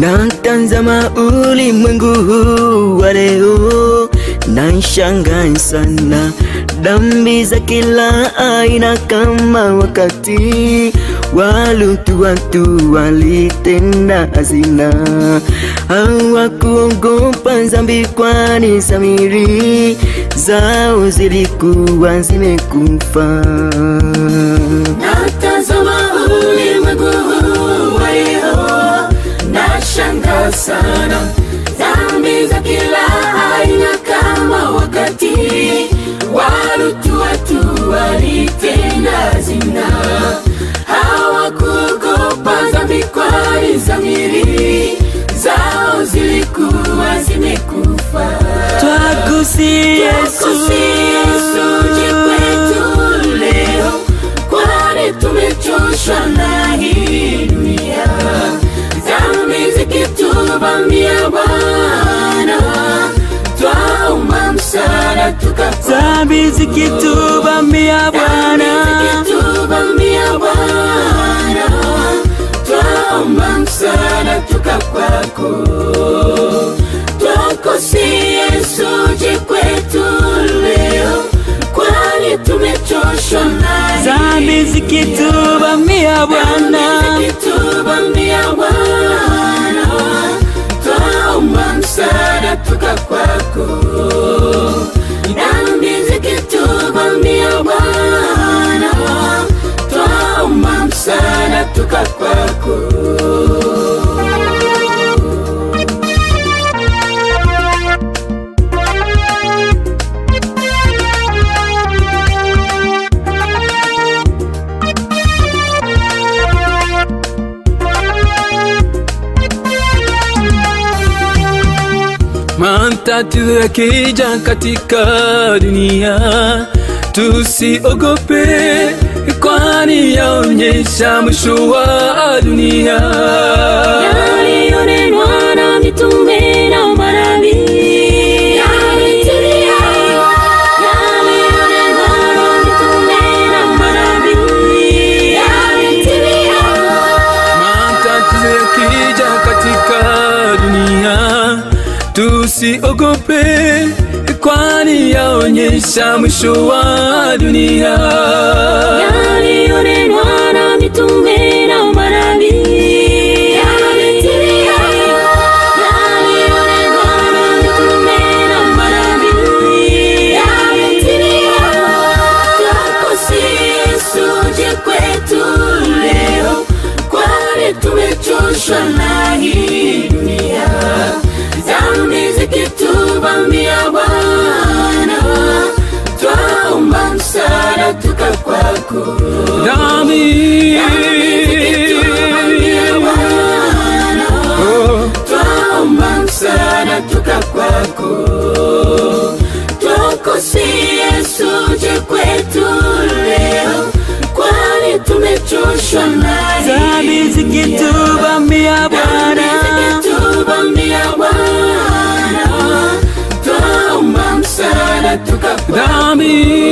Natazama ulimwengu huu wa leo, nashangaa sana. Dhambi za kila aina kama wakati watu walitenda hazina. Hawakuogopa dhambi kwani dhamiri zao zilikuwa zimekufa. Natazama ulimwengu huu wa leo, nashangaa sana. Dhambi za kila aina kama wakati watu walitenda hazina. Hawakuogopa dhambi kwani dhamiri zao zilikuwa zimekufa. Twakusihi Yesu, uje kwetu leo, kwani tumechoshwa na hii dunia. Dhambi zikituvamia Bwana, twaomba msaada tukapate. dhambi zikituvamia Bwana, twaomba msaada tukapate. Twakusihi Yesu, uje kwetu leo, kwani tumechoshwa na dhambi zikituvamia Bwana, twaomba msaada tukapate. Dhambi zikituvamia Bwana, twaomba msaada tukapate. matatizo yakija katika dunia, tusiogope kwani yaonyesha mwisho wa dunia. Yaliyonenwa na mitume na manabii yametimia. Yaliyonenwa na mitume na manabii yametimia. Matatizo yakija katika dunia, tusiogope kwani yaonyesha mwisho wa dunia. Yaliyonenwa na mitume na manabii yametimia. Yaliyonenwa na mitume na manabii yametimia. Twakusihi Yesu, uje kwetu leo, kwani tumechoshwa na hii dunia. Dhambi zikituvamia Bwana, twaomba msaada tukapate. Dhambi zikituvamia Bwana, twaomba msaada tukapate. Twakusihi Yesu, uje kwetu leo, kwani tumechoshwa na dhambi zikituvamia Bwana, twaomba msaada tukapate. dhambi